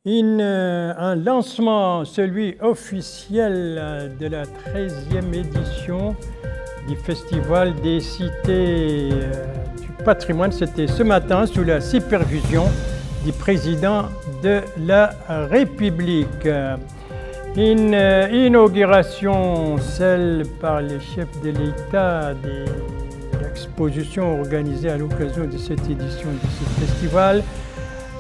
Un lancement, celui officiel de la 13e édition du Festival des cités du patrimoine. C'était ce matin sous la supervision du président de la République. Une inauguration, celle par les chefs de l'État de l'exposition organisée à l'occasion de cette édition de ce festival.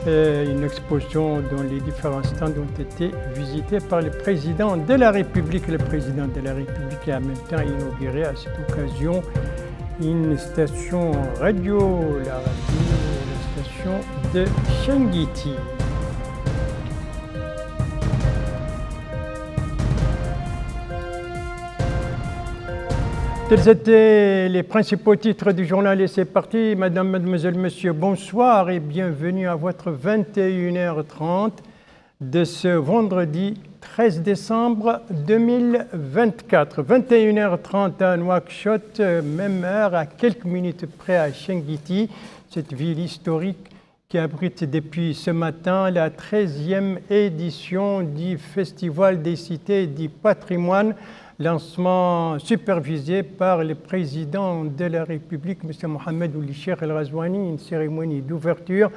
Une exposition dont les différents stands ont été visités par le président de la République. Le président de la République a en même temps inauguré à cette occasion une station radio, la station de Chinguitti. Tels étaient les principaux titres du journal et c'est parti. Madame, mademoiselle, monsieur, bonsoir et bienvenue à votre 21h30 de ce vendredi 13 décembre 2024. 21h30 à Nouakchott, même heure, à quelques minutes près à Chinguitti, cette ville historique qui abrite depuis ce matin la 13e édition du Festival des cités du patrimoine. Lancement supervisé par le président de la République, M. Mohamed Ould Cheikh El Ghazouani, une cérémonie d'ouverture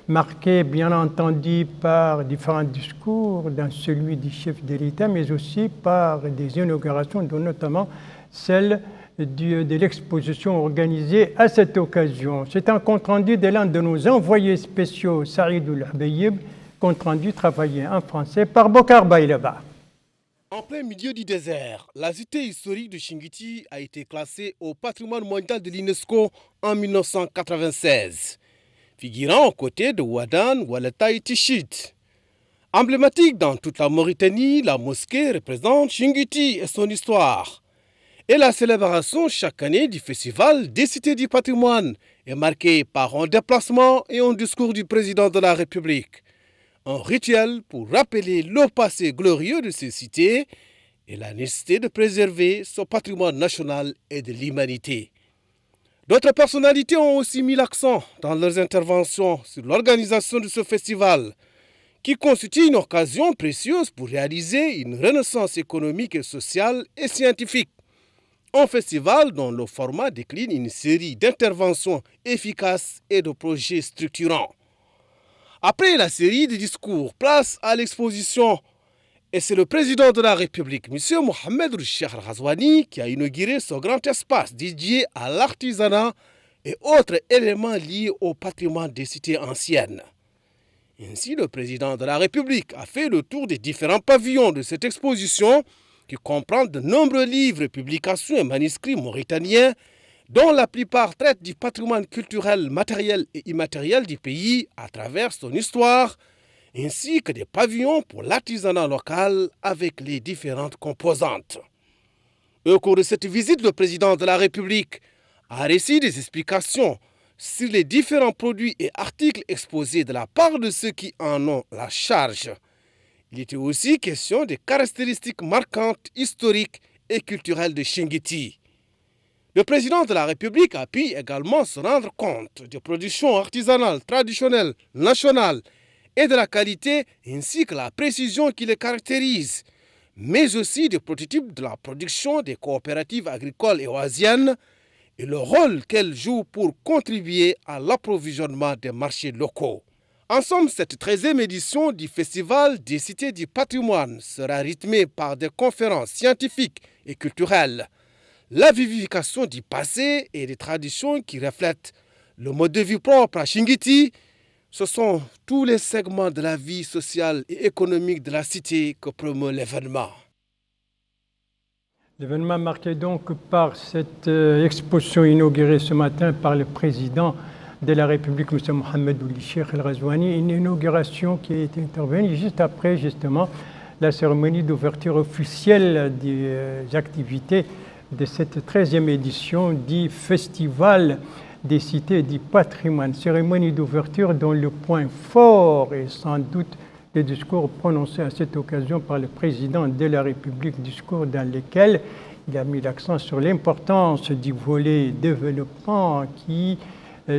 marquée bien entendu par différents discours, dans celui du chef de l'État, mais aussi par des inaugurations, dont notamment celle de l'exposition organisée à cette occasion. C'est un compte-rendu de l'un de nos envoyés spéciaux, Saïd Oul-Habayib, compte-rendu travaillé en français par Bokar Baïlaba. En plein milieu du désert, la cité historique de Chinguitti a été classée au patrimoine mondial de l'UNESCO en 1996, figurant aux côtés de Ouadane, Oualata et Tichid. Emblématique dans toute la Mauritanie, la mosquée représente Chinguitti et son histoire. Et la célébration chaque année du Festival des cités du patrimoine est marquée par un déplacement et un discours du président de la République. Un rituel pour rappeler le passé glorieux de ces cités et la nécessité de préserver son patrimoine national et de l'humanité. D'autres personnalités ont aussi mis l'accent dans leurs interventions sur l'organisation de ce festival, qui constitue une occasion précieuse pour réaliser une renaissance économique et sociale et scientifique. Un festival dont le format décline une série d'interventions efficaces et de projets structurants. Après la série de discours, place à l'exposition. Et c'est le président de la République, M. Mohamed Ould Cheikh El Ghazouani, qui a inauguré ce grand espace dédié à l'artisanat et autres éléments liés au patrimoine des cités anciennes. Ainsi, le président de la République a fait le tour des différents pavillons de cette exposition, qui comprend de nombreux livres, publications et manuscrits mauritaniens, dont la plupart traitent du patrimoine culturel, matériel et immatériel du pays à travers son histoire, ainsi que des pavillons pour l'artisanat local avec les différentes composantes. Au cours de cette visite, le président de la République a reçu des explications sur les différents produits et articles exposés de la part de ceux qui en ont la charge. Il était aussi question des caractéristiques marquantes, historiques et culturelles de Chinguitti. Le président de la République a pu également se rendre compte des productions artisanales, traditionnelles, nationales et de la qualité ainsi que la précision qui les caractérise, mais aussi des prototypes de la production des coopératives agricoles et oasiennes et le rôle qu'elles jouent pour contribuer à l'approvisionnement des marchés locaux. En somme, cette 13e édition du Festival des cités du patrimoine sera rythmée par des conférences scientifiques et culturelles, la vivification du passé et des traditions qui reflètent le mode de vie propre à Chinguitti. Ce sont tous les segments de la vie sociale et économique de la cité que promeut l'événement. L'événement marqué donc par cette exposition inaugurée ce matin par le président de la République, M. Mohamed Ould Cheikh El Ghazouani, une inauguration qui est intervenue juste après justement la cérémonie d'ouverture officielle des activités de cette 13e édition du Festival des cités du patrimoine. Cérémonie d'ouverture dont le point fort est sans doute le discours prononcé à cette occasion par le président de la République, discours dans lequel il a mis l'accent sur l'importance du volet développement qui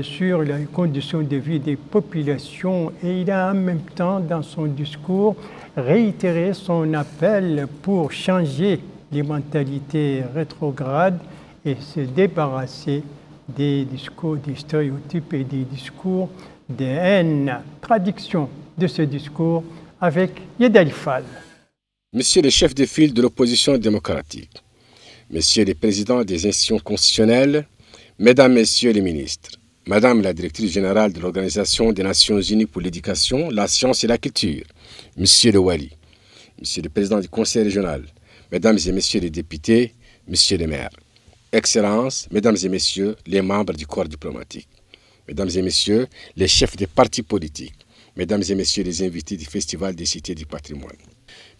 sur les conditions de vie des populations et il a en même temps, dans son discours, réitéré son appel pour changer les mentalités rétrogrades et se débarrasser des discours, des stéréotypes et des discours de haine. Traduction de ce discours avec Yedali Fall. Monsieur le chef de file de l'opposition démocratique, Monsieur le président des institutions constitutionnelles, Mesdames, Messieurs les ministres, Madame la directrice générale de l'Organisation des Nations Unies pour l'éducation, la science et la culture, Monsieur le Wali, Monsieur le président du Conseil régional, Mesdames et Messieurs les députés, Monsieur le maire, Excellences, Mesdames et Messieurs les membres du corps diplomatique, Mesdames et Messieurs les chefs des partis politiques, Mesdames et Messieurs les invités du Festival des cités du patrimoine,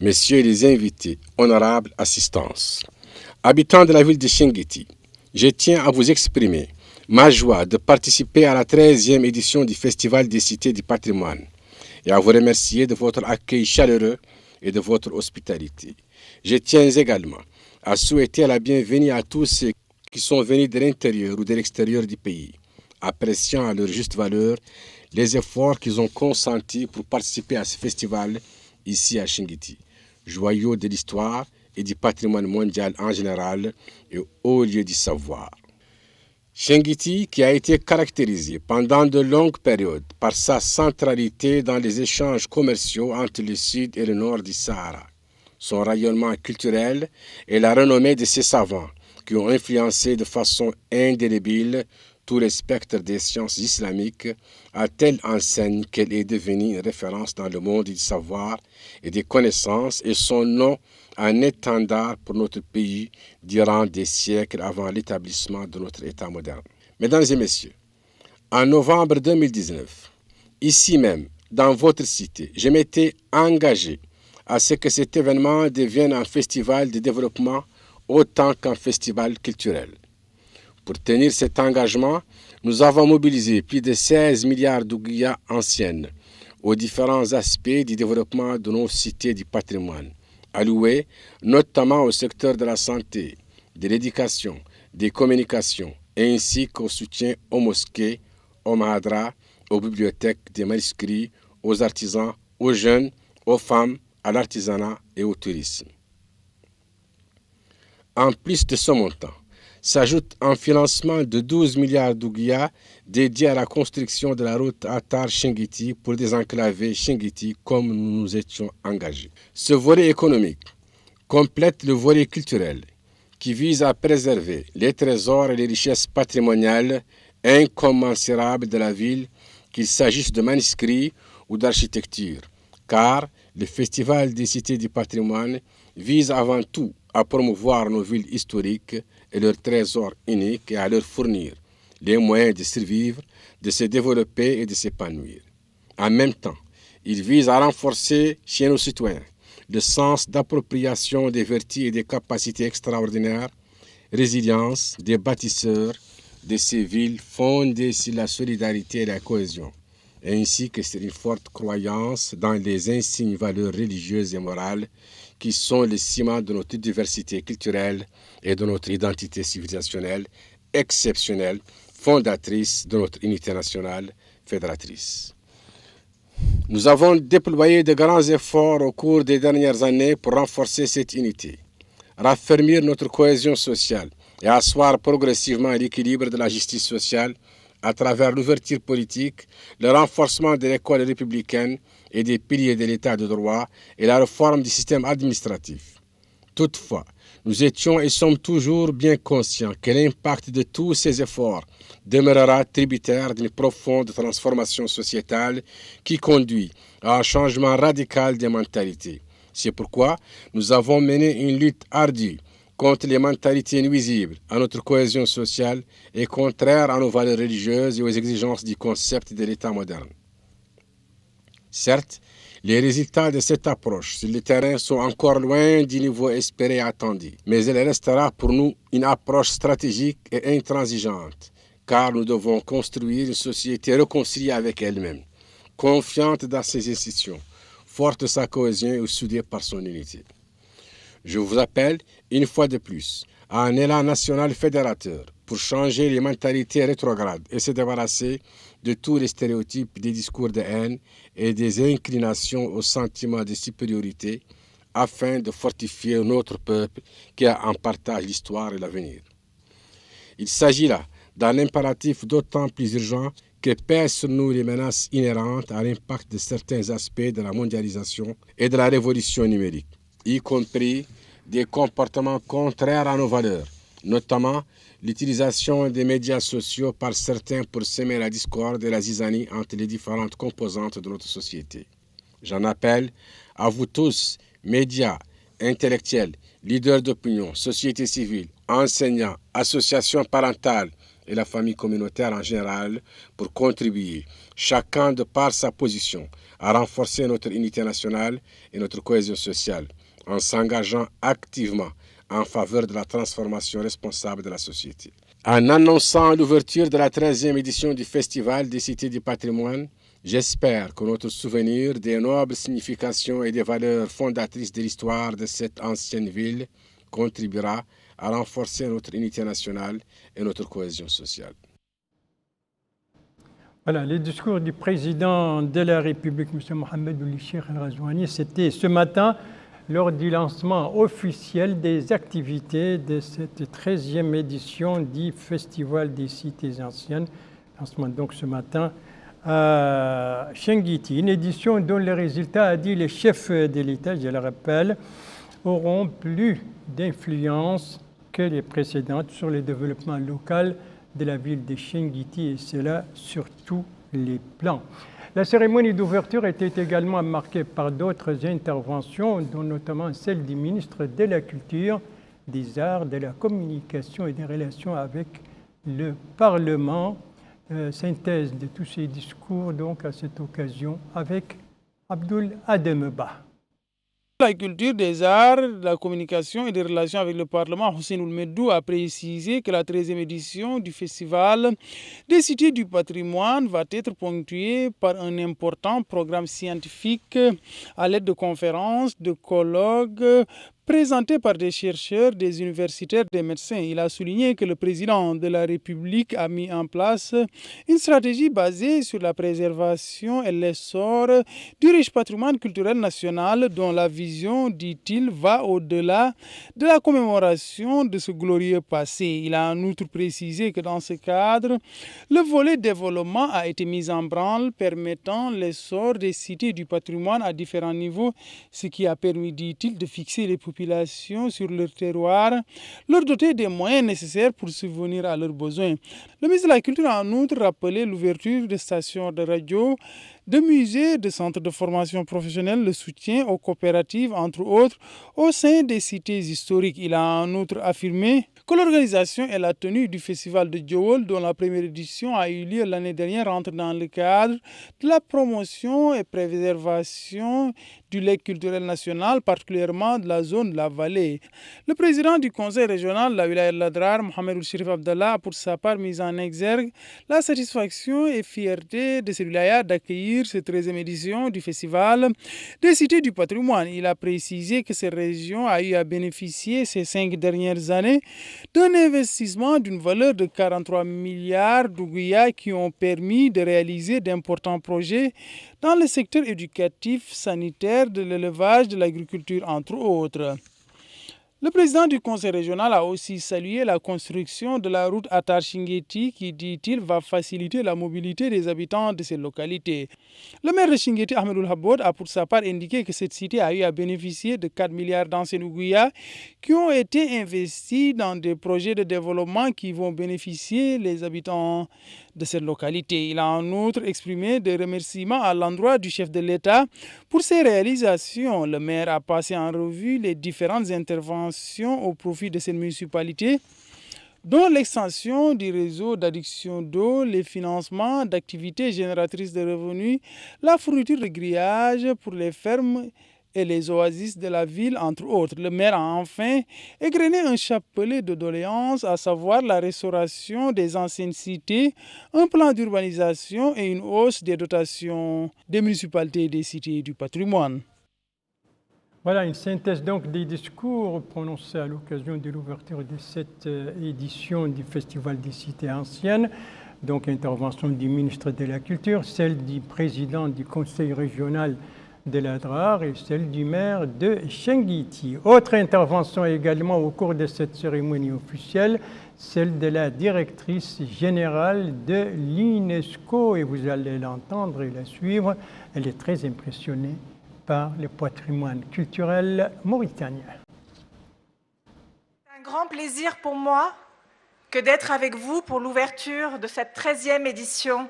Messieurs les invités, honorables assistances, habitants de la ville de Chinguitti, je tiens à vous exprimer ma joie de participer à la 13e édition du Festival des cités du patrimoine et à vous remercier de votre accueil chaleureux et de votre hospitalité. Je tiens également à souhaiter la bienvenue à tous ceux qui sont venus de l'intérieur ou de l'extérieur du pays, appréciant à leur juste valeur les efforts qu'ils ont consentis pour participer à ce festival ici à Chinguitti, joyau de l'histoire et du patrimoine mondial en général et haut lieu du savoir. Chinguitti, qui a été caractérisé pendant de longues périodes par sa centralité dans les échanges commerciaux entre le sud et le nord du Sahara, son rayonnement culturel et la renommée de ses savants qui ont influencé de façon indélébile tout le spectre des sciences islamiques, à telle enseigne qu'elle est devenue une référence dans le monde du savoir et des connaissances et son nom un étendard pour notre pays durant des siècles avant l'établissement de notre État moderne. Mesdames et Messieurs, en novembre 2019, ici même, dans votre cité, je m'étais engagé à ce que cet événement devienne un festival de développement autant qu'un festival culturel. Pour tenir cet engagement, nous avons mobilisé plus de 16 milliards d'ouguiyas anciennes aux différents aspects du développement de nos cités du patrimoine, alloués notamment au secteur de la santé, de l'éducation, des communications, ainsi qu'au soutien aux mosquées, aux mahadras, aux bibliothèques, des manuscrits, aux artisans, aux jeunes, aux femmes, à l'artisanat et au tourisme. En plus de ce montant, s'ajoute un financement de 12 milliards d'ouguiyas dédié à la construction de la route Attar-Chinguitti pour désenclaver Chinguitti comme nous nous étions engagés. Ce volet économique complète le volet culturel qui vise à préserver les trésors et les richesses patrimoniales incommensurables de la ville, qu'il s'agisse de manuscrits ou d'architecture, car le Festival des cités du patrimoine vise avant tout à promouvoir nos villes historiques et leurs trésors uniques et à leur fournir les moyens de survivre, de se développer et de s'épanouir. En même temps, il vise à renforcer chez nos citoyens le sens d'appropriation des vertus et des capacités extraordinaires, résilience des bâtisseurs de ces villes fondées sur la solidarité et la cohésion, ainsi que sur une forte croyance dans les insignes valeurs religieuses et morales qui sont le ciment de notre diversité culturelle et de notre identité civilisationnelle exceptionnelle, fondatrice de notre unité nationale fédératrice. Nous avons déployé de grands efforts au cours des dernières années pour renforcer cette unité, raffermir notre cohésion sociale et asseoir progressivement l'équilibre de la justice sociale à travers l'ouverture politique, le renforcement de l'école républicaine et des piliers de l'état de droit et la réforme du système administratif. Toutefois, nous étions et sommes toujours bien conscients que l'impact de tous ces efforts demeurera tributaire d'une profonde transformation sociétale qui conduit à un changement radical des mentalités. C'est pourquoi nous avons mené une lutte ardue contre les mentalités nuisibles à notre cohésion sociale et contraires à nos valeurs religieuses et aux exigences du concept de l'État moderne. Certes, les résultats de cette approche sur le terrain sont encore loin du niveau espéré et attendu, mais elle restera pour nous une approche stratégique et intransigeante, car nous devons construire une société réconciliée avec elle-même, confiante dans ses institutions, forte de sa cohésion et soudée par son unité. Je vous appelle, une fois de plus, à un élan national fédérateur, pour changer les mentalités rétrogrades et se débarrasser de tous les stéréotypes, des discours de haine et des inclinations au sentiment de supériorité afin de fortifier notre peuple qui a en partage l'histoire et l'avenir. Il s'agit là d'un impératif d'autant plus urgent que pèsent sur nous les menaces inhérentes à l'impact de certains aspects de la mondialisation et de la révolution numérique, y compris des comportements contraires à nos valeurs, notamment l'utilisation des médias sociaux par certains pour semer la discorde et la zizanie entre les différentes composantes de notre société. J'en appelle à vous tous, médias, intellectuels, leaders d'opinion, société civile, enseignants, associations parentales et la famille communautaire en général pour contribuer, chacun de par sa position, à renforcer notre unité nationale et notre cohésion sociale, en s'engageant activement en faveur de la transformation responsable de la société. En annonçant l'ouverture de la 13e édition du Festival des Cités du Patrimoine, j'espère que notre souvenir des nobles significations et des valeurs fondatrices de l'histoire de cette ancienne ville contribuera à renforcer notre unité nationale et notre cohésion sociale. Voilà, les discours du président de la République, M. Mohamed Ould Cheikh El Ghazouani, c'était ce matin lors du lancement officiel des activités de cette 13e édition du Festival des Cités Anciennes. Lancement donc ce matin à Chinguitti, une édition dont les résultats, a dit le chef de l'État, je le rappelle, auront plus d'influence que les précédentes sur le développement local de la ville de Chinguitti, et cela sur tous les plans. La cérémonie d'ouverture était également marquée par d'autres interventions, dont notamment celle du ministre de la Culture, des Arts, de la Communication et des Relations avec le Parlement. Synthèse de tous ces discours, donc, à cette occasion, avec Abdoul Ademba. La culture, des arts, de la communication et des relations avec le Parlement, Hussein Ould Meddou a précisé que la 13e édition du Festival des Cités du Patrimoine va être ponctuée par un important programme scientifique à l'aide de conférences, de colloques, présenté par des chercheurs, des universitaires, des médecins. Il a souligné que le président de la République a mis en place une stratégie basée sur la préservation et l'essor du riche patrimoine culturel national dont la vision, dit-il, va au-delà de la commémoration de ce glorieux passé. Il a en outre précisé que dans ce cadre, le volet développement a été mis en branle permettant l'essor des cités du patrimoine à différents niveaux, ce qui a permis, dit-il, de fixer les populations sur leur terroir, leur doter des moyens nécessaires pour subvenir à leurs besoins. Le ministre de la Culture a en outre rappelé l'ouverture de stations de radio, de musées, de centres de formation professionnelle, le soutien aux coopératives, entre autres, au sein des cités historiques. Il a en outre affirmé que l'organisation et la tenue du festival de Djowol, dont la première édition a eu lieu l'année dernière, rentre dans le cadre de la promotion et préservation du legs culturel national, particulièrement de la zone de la vallée. Le président du conseil régional de la Wilaya de Ladrar, Mohamed Ould Cherif Abdallah, a pour sa part mis en exergue la satisfaction et fierté de cette wilaya d'accueillir cette 13e édition du Festival des Cités du Patrimoine. Il a précisé que cette région a eu à bénéficier ces 5 dernières années d'un investissement d'une valeur de 43 milliards d'ouguiya qui ont permis de réaliser d'importants projets dans le secteur éducatif, sanitaire, de l'élevage, de l'agriculture, entre autres. Le président du conseil régional a aussi salué la construction de la route Attar-Chinguetti qui, dit-il, va faciliter la mobilité des habitants de ces localités. Le maire de Chinguetti, Ahmed Ould Habod, a pour sa part indiqué que cette cité a eu à bénéficier de 4 milliards d'anciens ouguiya qui ont été investis dans des projets de développement qui vont bénéficier les habitants de cette localité. Il a en outre exprimé des remerciements à l'endroit du chef de l'État pour ses réalisations. Le maire a passé en revue les différentes interventions au profit de cette municipalité, dont l'extension du réseau d'adduction d'eau, les financements d'activités génératrices de revenus, la fourniture de grillage pour les fermes et les oasis de la ville, entre autres. Le maire a enfin égrené un chapelet de doléances, à savoir la restauration des anciennes cités, un plan d'urbanisation et une hausse des dotations des municipalités et des cités du patrimoine. Voilà une synthèse donc des discours prononcés à l'occasion de l'ouverture de cette édition du Festival des cités anciennes. Donc intervention du ministre de la Culture, celle du président du conseil régional de l'Adrar et celle du maire de Chinguitie. Autre intervention également au cours de cette cérémonie officielle, celle de la directrice générale de l'UNESCO, et vous allez l'entendre et la suivre. Elle est très impressionnée par le patrimoine culturel mauritanien. C'est un grand plaisir pour moi que d'être avec vous pour l'ouverture de cette 13e édition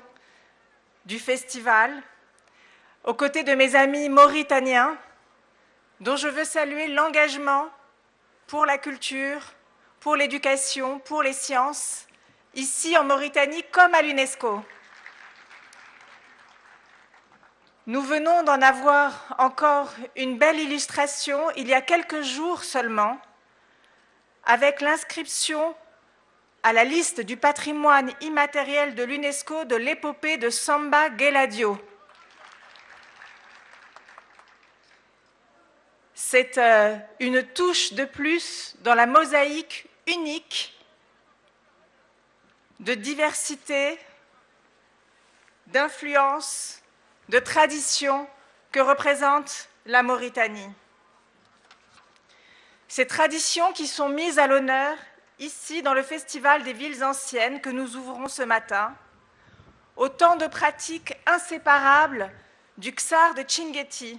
du festival, aux côtés de mes amis mauritaniens, dont je veux saluer l'engagement pour la culture, pour l'éducation, pour les sciences, ici en Mauritanie comme à l'UNESCO. Nous venons d'en avoir encore une belle illustration il y a quelques jours seulement, avec l'inscription à la liste du patrimoine immatériel de l'UNESCO de l'épopée de Samba Geladio. C'est une touche de plus dans la mosaïque unique de diversité, d'influence, de tradition que représente la Mauritanie. Ces traditions qui sont mises à l'honneur ici dans le Festival des villes anciennes que nous ouvrons ce matin, autant de pratiques inséparables du Ksar de Chinguetti.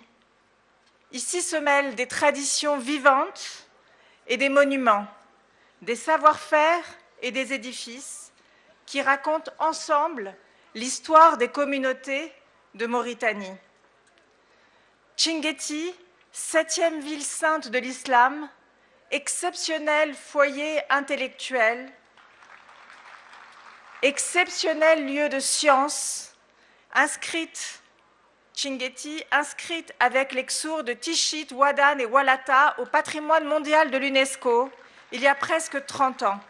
Ici se mêlent des traditions vivantes et des monuments, des savoir-faire et des édifices qui racontent ensemble l'histoire des communautés de Mauritanie. Chinguetti, 7e ville sainte de l'islam, exceptionnel foyer intellectuel, exceptionnel lieu de science, Chinguetti, inscrite avec les Ksours de Tichit, Ouadane et Walata au patrimoine mondial de l'UNESCO il y a presque 30 ans.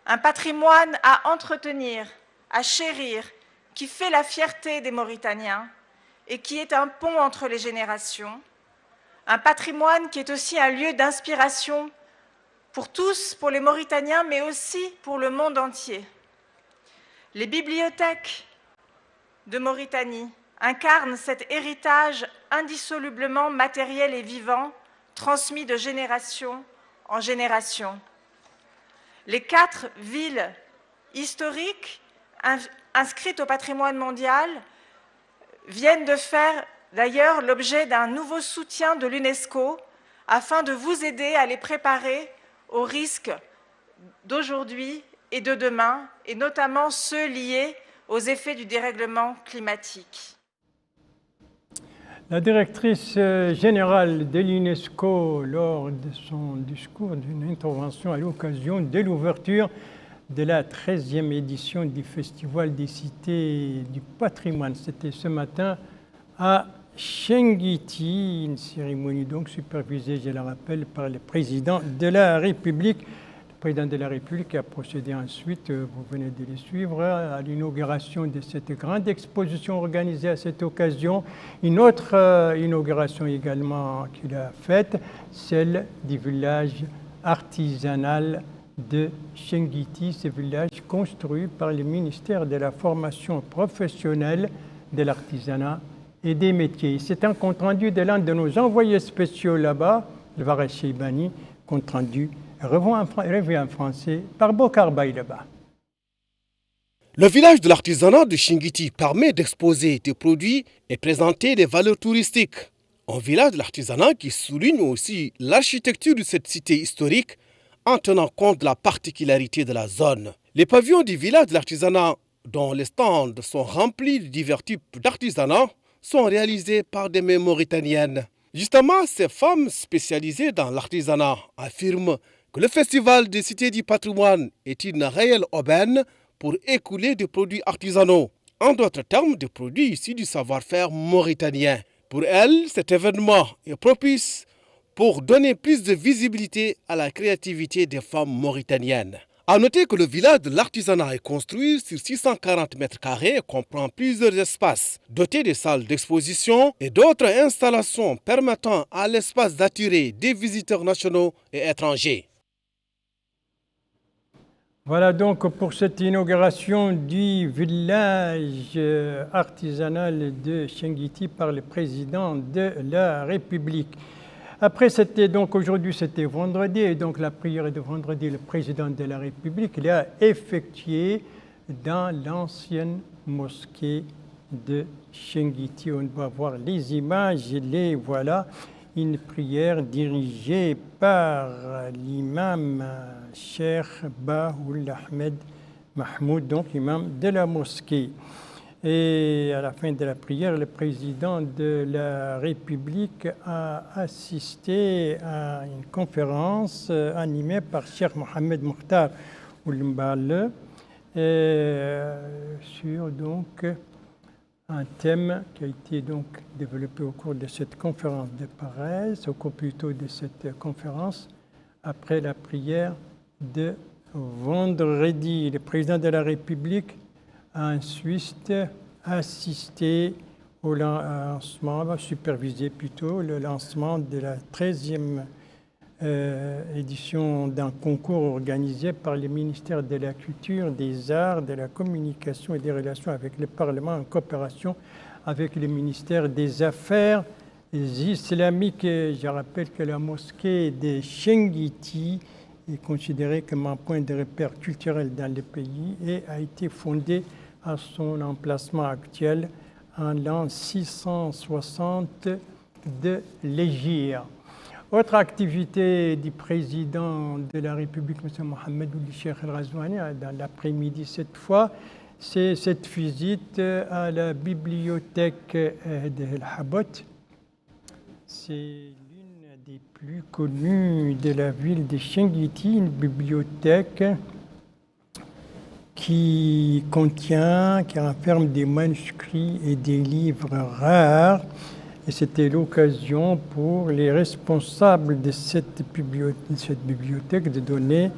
Un patrimoine à entretenir, à chérir, qui fait la fierté des Mauritaniens et qui est un pont entre les générations. Un patrimoine qui est aussi un lieu d'inspiration pour tous, pour les Mauritaniens, mais aussi pour le monde entier. Les bibliothèques de Mauritanie incarnent cet héritage indissolublement matériel et vivant, transmis de génération en génération. Les 4 villes historiques inscrites au patrimoine mondial viennent de faire d'ailleurs l'objet d'un nouveau soutien de l'UNESCO afin de vous aider à les préparer aux risques d'aujourd'hui et de demain, et notamment ceux liés aux effets du dérèglement climatique. La directrice générale de l'UNESCO, lors de son discours d'une intervention à l'occasion de l'ouverture de la 13e édition du Festival des cités du patrimoine, c'était ce matin à Chinguitie, une cérémonie donc supervisée, je le rappelle, par le président de la République. Le président de la République a procédé ensuite, vous venez de le suivre, à l'inauguration de cette grande exposition organisée à cette occasion. Une autre inauguration également qu'il a faite, celle du village artisanal de Chinguitie, ce village construit par le ministère de la formation professionnelle, de l'artisanat et des métiers. C'est un compte-rendu de l'un de nos envoyés spéciaux là-bas, le Varech Cheibani, compte-rendu revu en français par Bokar Baïleba. Le village de l'artisanat de Chinguitie permet d'exposer des produits et présenter des valeurs touristiques. Un village de l'artisanat qui souligne aussi l'architecture de cette cité historique en tenant compte de la particularité de la zone. Les pavillons du village de l'artisanat, dont les stands sont remplis de divers types d'artisanat, sont réalisés par des mains mauritaniennes. Justement, ces femmes spécialisées dans l'artisanat affirment que le Festival des cités du patrimoine est une réelle aubaine pour écouler des produits artisanaux. En d'autres termes, des produits issus du savoir-faire mauritanien. Pour elles, cet événement est propice pour donner plus de visibilité à la créativité des femmes mauritaniennes. A noter que le village de l'artisanat est construit sur 640 mètres carrés et comprend plusieurs espaces dotés de salles d'exposition et d'autres installations permettant à l'espace d'attirer des visiteurs nationaux et étrangers. Voilà donc pour cette inauguration du village artisanal de Chinguitti par le président de la République. Après, aujourd'hui, c'était vendredi, et donc la prière de vendredi, le président de la République l'a effectué dans l'ancienne mosquée de Chinguitti. On va voir les images, les voilà. Une prière dirigée par l'imam Cheikh Bahoul Ahmed Mahmoud, donc imam de la mosquée. Et à la fin de la prière, le président de la République a assisté à une conférence animée par Cheikh Mohamed Mokhtar Oulimbal sur donc un thème qui a été donc développé au cours de cette conférence de presse, au cours plutôt de cette conférence, après la prière de vendredi. Le président de la République a ensuite assisté au lancement, supervisé plutôt le lancement de la 13e édition d'un concours organisé par le ministère de la Culture, des Arts, de la Communication et des Relations avec le Parlement en coopération avec le ministère des Affaires islamiques. Je rappelle que la mosquée de Chinguitti est considérée comme un point de repère culturel dans le pays et a été fondée à son emplacement actuel en l'an 660 de l'Hégire. Autre activité du président de la République, M. Mohamed Ould Cheikh El Ghazouani, dans l'après-midi cette fois, c'est cette visite à la bibliothèque de El Habot. C'est l'une des plus connues de la ville de Chinguitti, une bibliothèque qui renferme des manuscrits et des livres rares. Et c'était l'occasion pour les responsables de cette bibliothèque de donner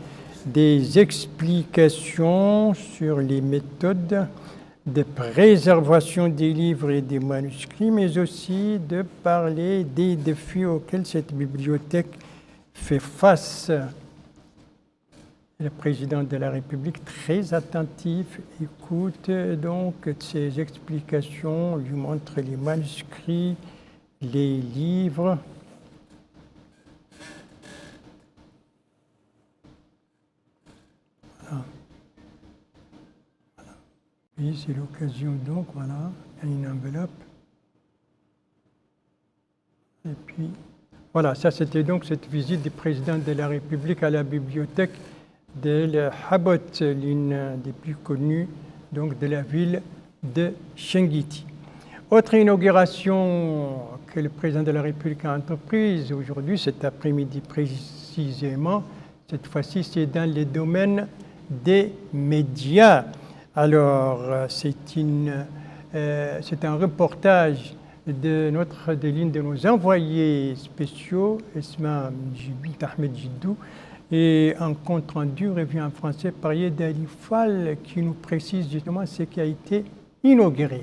des explications sur les méthodes de préservation des livres et des manuscrits, mais aussi de parler des défis auxquels cette bibliothèque fait face. Le président de la République, très attentif, écoute donc ses explications, lui montre les manuscrits, les livres. Voilà. Oui, c'est l'occasion donc, voilà, il y a une enveloppe. Et puis, voilà, ça c'était donc cette visite du président de la République à la bibliothèque de El Habot, l'une des plus connues donc, de la ville de Chinguitti. Autre inauguration que le président de la République a entreprise aujourd'hui, cet après-midi précisément, cette fois-ci c'est dans le domaine des médias. Alors c'est un reportage de l'une de nos envoyés spéciaux, Esma Ahmed Jiddou, et un compte rendu revient en français par Yed Ali Fall qui nous précise justement ce qui a été inauguré.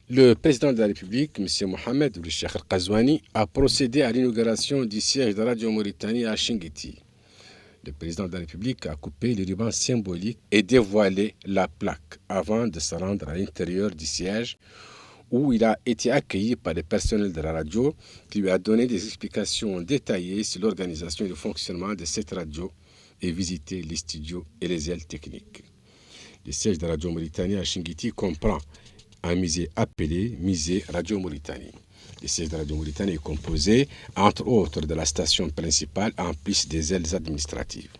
Le président de la République, M. Mohamed Ould Cheikh El Ghazouani, a procédé à l'inauguration du siège de Radio Mauritanie à Chinguitti. Le président de la République a coupé le ruban symbolique et dévoilé la plaque avant de se rendre à l'intérieur du siège où il a été accueilli par le personnel de la radio qui lui a donné des explications détaillées sur l'organisation et le fonctionnement de cette radio et visité les studios et les ailes techniques. Le siège de Radio Mauritanie à Chinguitti comprend un musée appelé Musée Radio Mauritanie. Le siège de Radio Mauritanie est composé, entre autres, de la station principale en plus des ailes administratives.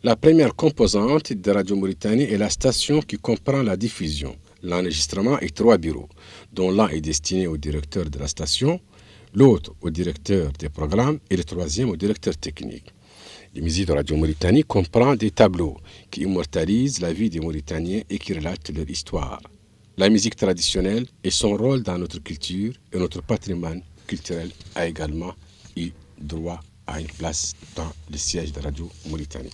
La première composante de Radio Mauritanie est la station qui comprend la diffusion, l'enregistrement et 3 bureaux, dont l'un est destiné au directeur de la station, l'autre au directeur des programmes et le troisième au directeur technique. Le musée de Radio Mauritanie comprend des tableaux qui immortalisent la vie des Mauritaniens et qui relatent leur histoire, la musique traditionnelle et son rôle dans notre culture et notre patrimoine culturel a également eu droit a une place dans le siège de Radio Mauritanie.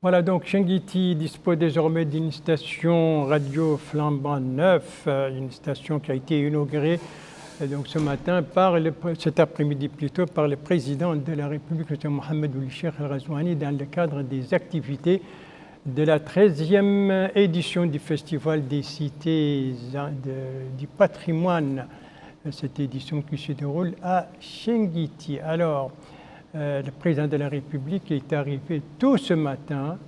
Voilà, donc Chinguitti dispose désormais d'une station radio flambant neuf, une station qui a été inaugurée donc ce matin, cet après-midi plutôt, par le président de la République, M. Mohamed Ould Cheikh El Ghazouani, dans le cadre des activités de la 13e édition du Festival des cités du patrimoine, cette édition qui se déroule à Chinguitti. Alors, le président de la République est arrivé tôt ce matin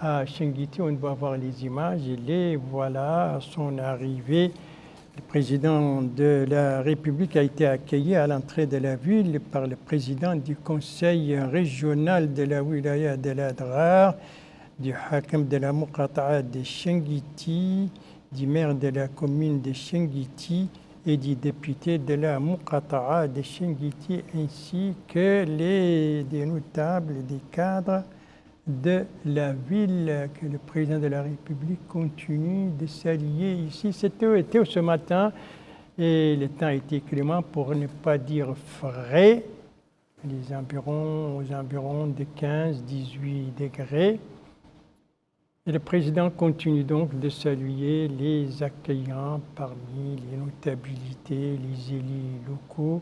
à Chinguitti. On doit voir les images. Et les voilà à son arrivée. Le président de la République a été accueilli à l'entrée de la ville par le président du conseil régional de la wilaya de l'Adrar, du hakam de la Muqata'a de Chinguitti, du maire de la commune de Chinguitti et du député de la Muqata'a de Chinguitti, ainsi que des notables, des cadres de la ville que le président de la République continue de saluer ici. C'était ce matin et le temps était clément pour ne pas dire frais, aux environs de 15-18 degrés. Et le président continue donc de saluer les accueillants parmi les notabilités, les élus locaux.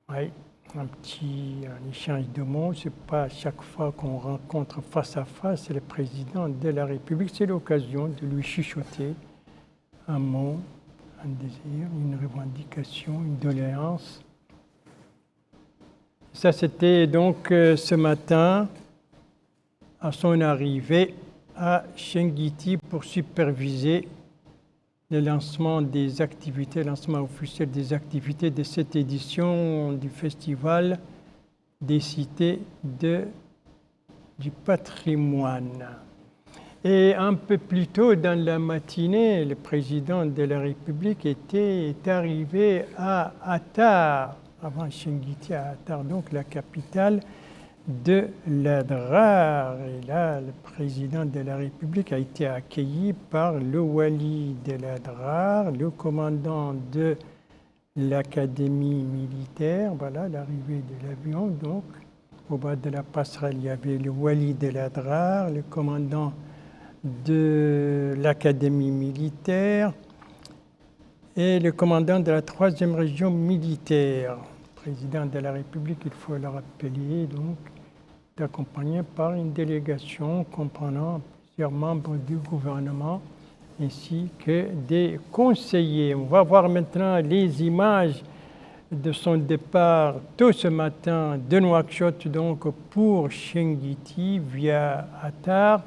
Oui. Un échange de mots, ce n'est pas à chaque fois qu'on rencontre face à face le président de la République, c'est l'occasion de lui chuchoter un mot, un désir, une revendication, une doléance. Ça, c'était donc ce matin, à son arrivée à Chinguitti pour superviser le lancement officiel des activités de cette édition du Festival des cités du patrimoine. Et un peu plus tôt dans la matinée, le président de la République est arrivé à Attar, avant Chinguitti, à Attar, donc la capitale de l'Adrar. Et là, le président de la République a été accueilli par le wali de l'Adrar, le commandant de l'académie militaire. Voilà l'arrivée de l'avion. Donc, au bas de la passerelle, il y avait le wali de l'Adrar, le commandant de l'académie militaire et le commandant de la 3e région militaire. Président de la République, il faut le rappeler, donc, est accompagné par une délégation comprenant plusieurs membres du gouvernement ainsi que des conseillers. On va voir maintenant les images de son départ tôt ce matin de Nouakchott, donc pour Chinguitti via Attar.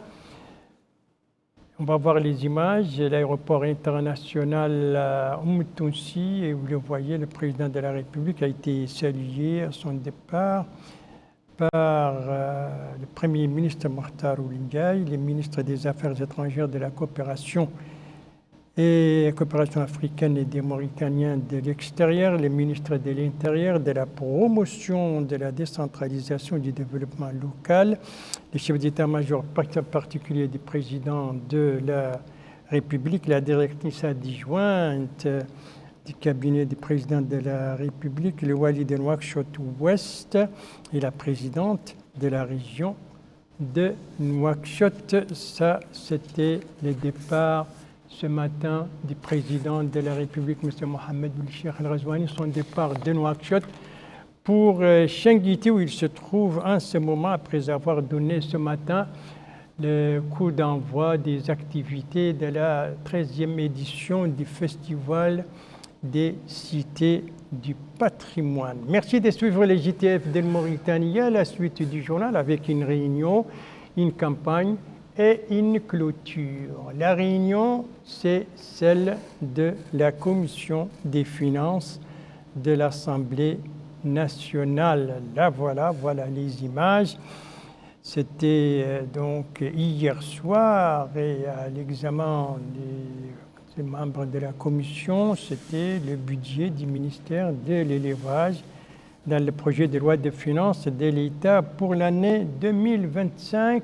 On va voir les images de l'aéroport international Tounsi et vous le voyez, le président de la République a été salué à son départ par le Premier ministre Mokhtar Ould Ndiaye, les ministres des Affaires étrangères, de la coopération africaine et des Mauritaniens de l'extérieur, les ministres de l'Intérieur, de la promotion de la décentralisation et du développement local, les chefs d'état-major particuliers du président de la République, la directrice adjointe du cabinet du président de la République, le wali de Nouakchott-Ouest et la présidente de la région de Nouakchott. Ça, c'était le départ ce matin du président de la République, M. Mohamed Ould Cheikh El Ghazouani, son départ de Nouakchott pour Chinguitti, où il se trouve en ce moment, après avoir donné ce matin le coup d'envoi des activités de la 13e édition du Festival des cités du patrimoine. Merci de suivre les JTF de Mauritanie à la suite du journal avec une réunion, une campagne et une clôture. La réunion, c'est celle de la Commission des finances de l'Assemblée nationale. Là, voilà les images. C'était donc hier soir et à l'examen des membres de la commission, c'était le budget du ministère de l'élevage dans le projet de loi de finances de l'État pour l'année 2025,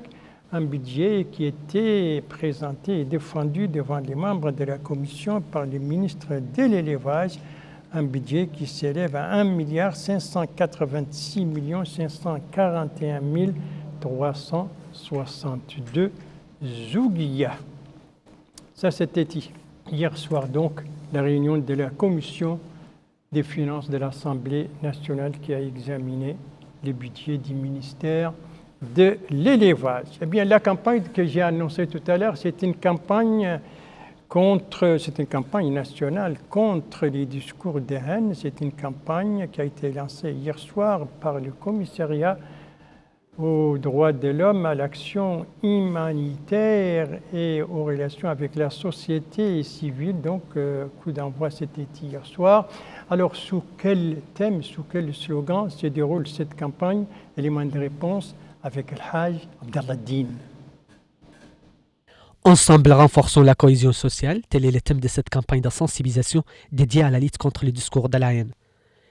un budget qui était présenté et défendu devant les membres de la commission par le ministre de l'élevage un budget qui s'élève à 1 586 541 362 zouguiyas. Ça, c'était hier soir, donc, la réunion de la commission des finances de l'Assemblée nationale qui a examiné le budget du ministère de l'élevage. Eh bien, la campagne que j'ai annoncée tout à l'heure, c'est une campagne nationale contre les discours de haine. C'est une campagne qui a été lancée hier soir par le commissariat aux droits de l'homme, à l'action humanitaire et aux relations avec la société civile. Donc, coup d'envoi, c'était hier soir. Alors, sous quel thème, sous quel slogan se déroule cette campagne? Élément de réponse avec El Haj Abdallah Din. Ensemble, renforçons la cohésion sociale. Tel est le thème de cette campagne de sensibilisation dédiée à la lutte contre le discours de la haine.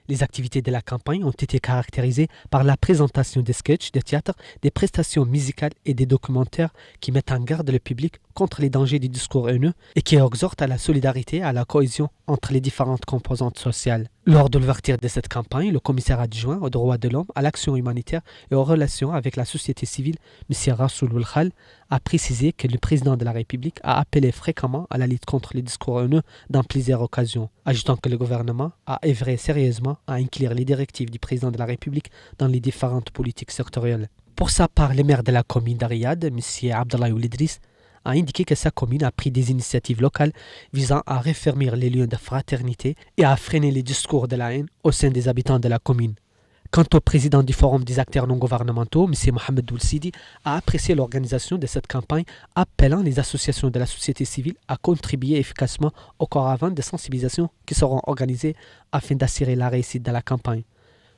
Les activités de la campagne ont été caractérisées par la présentation des sketchs de théâtre, des prestations musicales et des documentaires qui mettent en garde le public contre les dangers du discours haineux et qui exhortent à la solidarité et à la cohésion entre les différentes composantes sociales. Lors de l'ouverture de cette campagne, le commissaire adjoint aux droits de l'homme, à l'action humanitaire et aux relations avec la société civile, M. Rassoul Khal, a précisé que le président de la République a appelé fréquemment à la lutte contre les discours haineux dans plusieurs occasions, ajoutant que le gouvernement a œuvré sérieusement à inclure les directives du président de la République dans les différentes politiques sectorielles. Pour sa part, le maire de la commune d'Ariad, M. Abdallah Oulidris, a indiqué que sa commune a pris des initiatives locales visant à raffermir les liens de fraternité et à freiner les discours de la haine au sein des habitants de la commune. Quant au président du Forum des acteurs non gouvernementaux, M. Mohamed Oulsidi, a apprécié l'organisation de cette campagne, appelant les associations de la société civile à contribuer efficacement aux caravanes de sensibilisation qui seront organisées afin d'assurer la réussite de la campagne.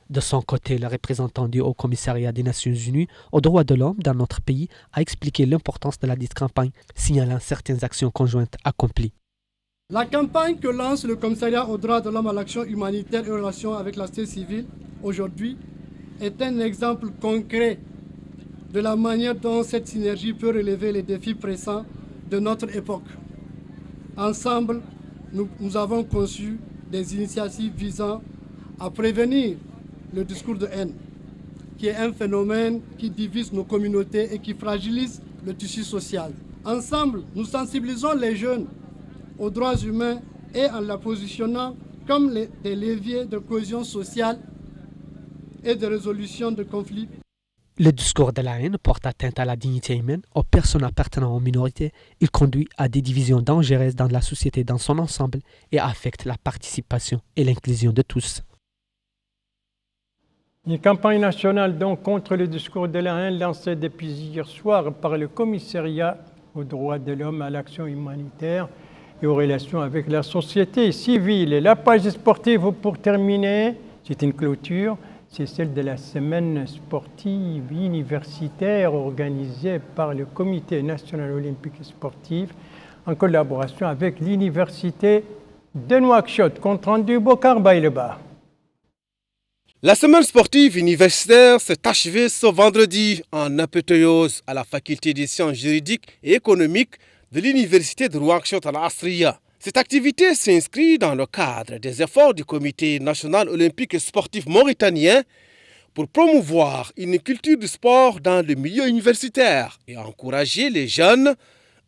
De son côté, le représentant du Haut-Commissariat des Nations Unies aux droits de l'homme dans notre pays a expliqué l'importance de la dite campagne, signalant certaines actions conjointes accomplies. La campagne que lance le Commissariat aux droits de l'homme à l'action humanitaire et aux relations avec la société civile aujourd'hui est un exemple concret de la manière dont cette synergie peut relever les défis pressants de notre époque. Ensemble, nous avons conçu des initiatives visant à prévenir le discours de haine, qui est un phénomène qui divise nos communautés et qui fragilise le tissu social. Ensemble, nous sensibilisons les jeunes aux droits humains et en la positionnant comme des leviers de cohésion sociale et de résolution de conflits. Le discours de la haine porte atteinte à la dignité humaine, aux personnes appartenant aux minorités. Il conduit à des divisions dangereuses dans la société dans son ensemble et affecte la participation et l'inclusion de tous. Une campagne nationale donc contre le discours de la haine lancée depuis hier soir par le commissariat aux droits de l'homme, à l'action humanitaire et aux relations avec la société civile. Et la page sportive pour terminer, c'est une clôture, c'est celle de la semaine sportive universitaire organisée par le Comité national olympique et sportif en collaboration avec l'université de Nouakchott. Compte rendu Bokar Baïleba. La semaine sportive universitaire s'est achevée ce vendredi en apothéose à la faculté des sciences juridiques et économiques de l'université de Nouakchott al-Asriya. Cette activité s'inscrit dans le cadre des efforts du Comité national olympique et sportif mauritanien pour promouvoir une culture du sport dans le milieu universitaire et encourager les jeunes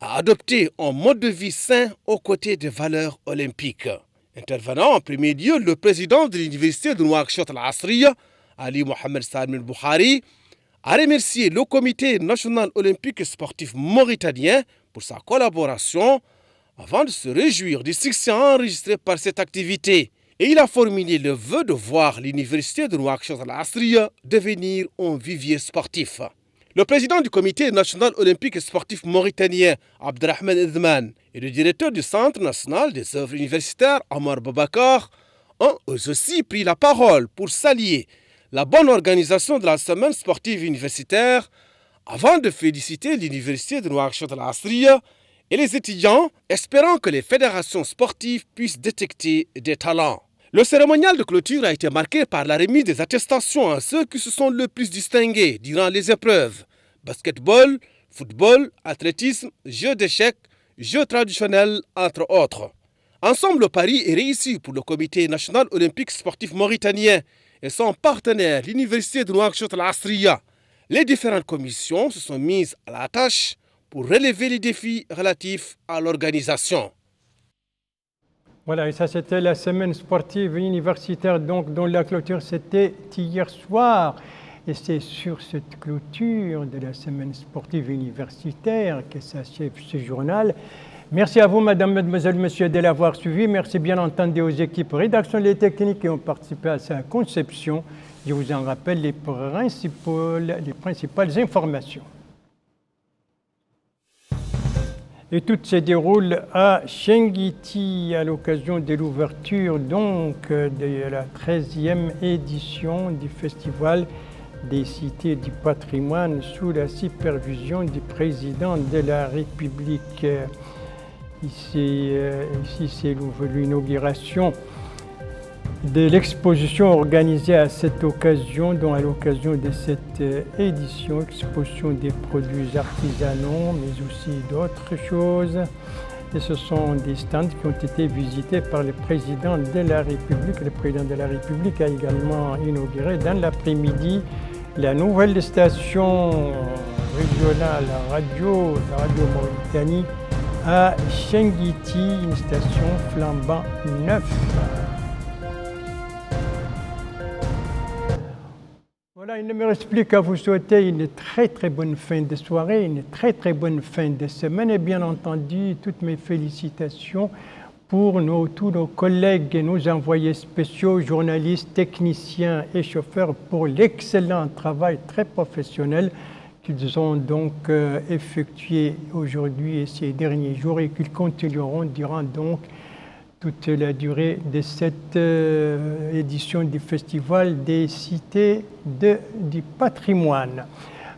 à adopter un mode de vie sain aux côtés des valeurs olympiques. Intervenant en premier lieu, le président de l'université de Nouakchott al-Asriya, Ali Mohamed Salmin Bouhari, a remercié le Comité national olympique et sportif mauritanien pour sa collaboration avant de se réjouir du succès enregistré par cette activité. Et il a formulé le vœu de voir l'université de Nouakchott al-Asriya devenir un vivier sportif. Le président du Comité national olympique et sportif mauritanien, Abdelrahman Edman, et le directeur du Centre national des œuvres universitaires, Amar Babakar, ont eux aussi pris la parole pour saluer la bonne organisation de la semaine sportive universitaire avant de féliciter l'université de Nouakchott al-Asriya et les étudiants, espérant que les fédérations sportives puissent détecter des talents. Le cérémonial de clôture a été marqué par la remise des attestations à ceux qui se sont le plus distingués durant les épreuves basketball, football, athlétisme, jeux d'échecs, jeux traditionnels, entre autres. Ensemble, le pari est réussi pour le Comité national olympique sportif mauritanien et son partenaire, l'Université de Nouakchott Al-Asriya. Les différentes commissions se sont mises à la tâche pour relever les défis relatifs à l'organisation. Voilà, et ça c'était la semaine sportive universitaire, donc dont la clôture c'était hier soir. Et c'est sur cette clôture de la semaine sportive universitaire que s'achève ce journal. Merci à vous, madame, mademoiselle, monsieur, de l'avoir suivi. Merci bien entendu aux équipes rédaction et techniques qui ont participé à sa conception. Je vous en rappelle les principales informations. Et tout se déroule à Chinguitti à l'occasion de l'ouverture donc de la 13e édition du Festival des cités du patrimoine sous la supervision du président de la République. Ici c'est l'inauguration de l'exposition organisée à cette occasion, dont à l'occasion de cette édition, exposition des produits artisanaux, mais aussi d'autres choses. Et ce sont des stands qui ont été visités par le président de la République. Le président de la République a également inauguré dans l'après-midi la nouvelle station régionale radio Mauritanie à Chinguitti, une station flambant neuve. Voilà, il ne me reste plus qu'à vous souhaiter une très très bonne fin de soirée, une très très bonne fin de semaine et bien entendu toutes mes félicitations pour tous nos collègues et nos envoyés spéciaux, journalistes, techniciens et chauffeurs pour l'excellent travail très professionnel qu'ils ont donc effectué aujourd'hui et ces derniers jours et qu'ils continueront durant donc toute la durée de cette édition du Festival des cités du patrimoine.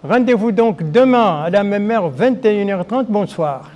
Rendez-vous donc demain à la même heure, 21h30. Bonsoir.